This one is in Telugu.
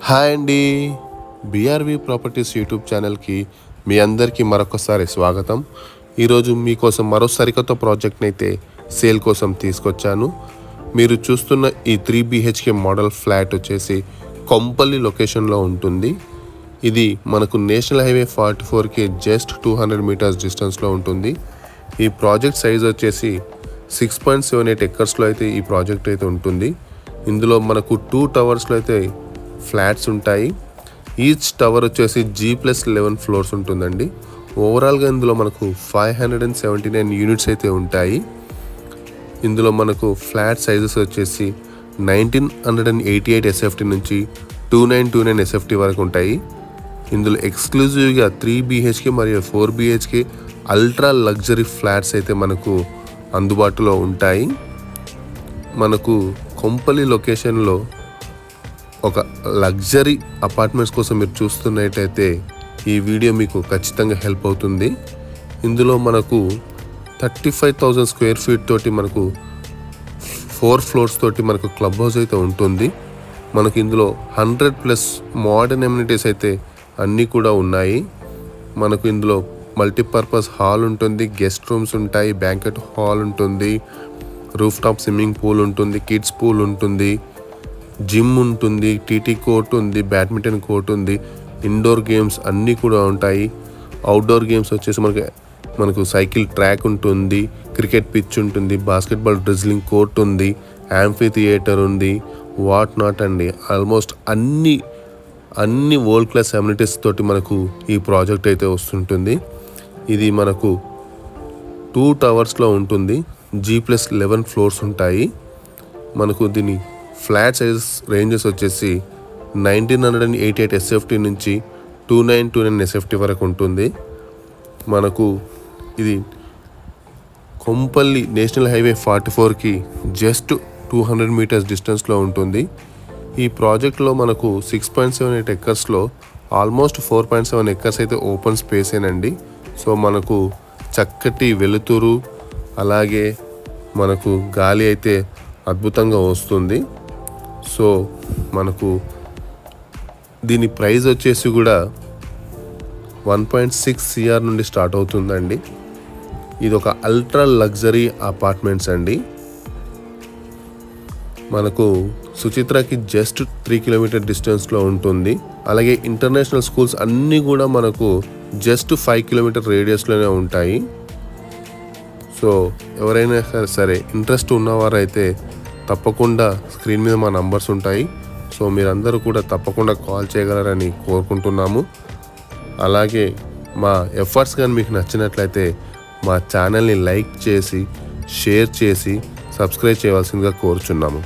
హాయ్ అండి, బీఆర్వి ప్రాపర్టీస్ యూట్యూబ్ ఛానల్కి మీ అందరికీ మరొకసారి స్వాగతం. ఈరోజు మీకోసం మరో సరికొత్త ప్రాజెక్ట్ని అయితే సేల్ కోసం తీసుకొచ్చాను. మీరు చూస్తున్న ఈ 3 BHK మోడల్ ఫ్లాట్ వచ్చేసి కొంపల్లి లొకేషన్లో ఉంటుంది. ఇది మనకు నేషనల్ హైవే 44కి జస్ట్ 200 మీటర్స్ డిస్టెన్స్లో ఉంటుంది. ఈ ప్రాజెక్ట్ సైజ్ వచ్చేసి 6.78 ఎకర్స్లో అయితే ఈ ప్రాజెక్ట్ అయితే ఉంటుంది. ఇందులో మనకు 2 టవర్స్లో అయితే ఫ్లాట్స్ ఉంటాయి. ఈచ్ టవర్ వచ్చేసి G+11 ఫ్లోర్స్ ఉంటుందండి. ఓవరాల్గా ఇందులో మనకు 579 యూనిట్స్ అయితే ఉంటాయి. ఇందులో మనకు ఫ్లాట్ సైజెస్ వచ్చేసి 1988 SFT నుంచి 2929 SFT వరకు ఉంటాయి. ఇందులో ఎక్స్క్లూజివ్గా 3 BHK మరియు 4 BHK అల్ట్రా లగ్జరీ ఫ్లాట్స్ అయితే మనకు అందుబాటులో ఉంటాయి. మనకు కొంపల్లి లొకేషన్లో ఒక లగ్జరీ అపార్ట్మెంట్స్ కోసం మీరు చూస్తున్నట్టయితే ఈ వీడియో మీకు ఖచ్చితంగా హెల్ప్ అవుతుంది. ఇందులో మనకు 35,000 స్క్వేర్ ఫీట్ తోటి మనకు 4 ఫ్లోర్స్ తోటి మనకు క్లబ్ హౌస్ అయితే ఉంటుంది. మనకు ఇందులో 100+ మోడర్న్ ఎమ్యూనిటీస్ అయితే అన్నీ కూడా ఉన్నాయి. మనకు ఇందులో మల్టీపర్పస్ హాల్ ఉంటుంది, గెస్ట్ రూమ్స్ ఉంటాయి, బ్యాంకెట్ హాల్ ఉంటుంది, రూఫ్ టాప్ స్విమ్మింగ్ పూల్ ఉంటుంది, కిడ్స్ పూల్ ఉంటుంది, జిమ్ ఉంటుంది, టీటీ కోర్ట్ ఉంది, బ్యాడ్మింటన్ కోర్ట్ ఉంది, ఇండోర్ గేమ్స్ అన్నీ కూడా ఉంటాయి. అవుట్డోర్ గేమ్స్ వచ్చేసి మనకు సైకిల్ ట్రాక్ ఉంటుంది, క్రికెట్ పిచ్ ఉంటుంది, బాస్కెట్బాల్ డ్రిజ్లింగ్ కోర్ట్ ఉంది, యాంఫీ థియేటర్ ఉంది, వాట్ నాట్ అండి. ఆల్మోస్ట్ అన్ని వరల్డ్ క్లాస్ అమ్యూనిటీస్ తోటి మనకు ఈ ప్రాజెక్ట్ అయితే వస్తుంటుంది. ఇది మనకు 2 టవర్స్లో ఉంటుంది, G+11 ఫ్లోర్స్ ఉంటాయి. మనకు దీని ఫ్లాట్ సైజెస్ రేంజెస్ వచ్చేసి 1988 SFT నుంచి 2929 SFT వరకు ఉంటుంది. మనకు ఇది కొంపల్లి నేషనల్ హైవే 44కి జస్ట్ 200 మీటర్స్ డిస్టెన్స్లో ఉంటుంది. ఈ ప్రాజెక్ట్లో మనకు 6.78 ఎకర్స్లో ఆల్మోస్ట్ 4.7 ఎకర్స్ అయితే ఓపెన్ స్పేసేనండి. సో మనకు చక్కటి వెలుతురు అలాగే మనకు గాలి అయితే అద్భుతంగా వస్తుంది. సో మనకు దీని ప్రైస్ వచ్చేసి కూడా 1.6 CR నుండి స్టార్ట్ అవుతుందండి. ఇది ఒక అల్ట్రా లగ్జరీ అపార్ట్మెంట్స్ అండి. మనకు సుచిత్రకి జస్ట్ 3 కిలోమీటర్ డిస్టెన్స్లో ఉంటుంది. అలాగే ఇంటర్నేషనల్ స్కూల్స్ అన్నీ కూడా మనకు జస్ట్ 5 కిలోమీటర్ రేడియస్లోనే ఉంటాయి. సో ఎవరైనా సరే ఇంట్రెస్ట్ ఉన్నవారైతే తప్పకుండా స్క్రీన్ మీద మా నంబర్స్ ఉంటాయి. సో మీరందరూ కూడా తప్పకుండా కాల్ చేయగలరని కోరుకుంటున్నాము. అలాగే మా ఎఫర్ట్స్ కానీ మీకు నచ్చినట్లయితే మా ఛానల్ని లైక్ చేసి షేర్ చేసి సబ్స్క్రైబ్ చేయవలసిందిగా కోరుచున్నాము.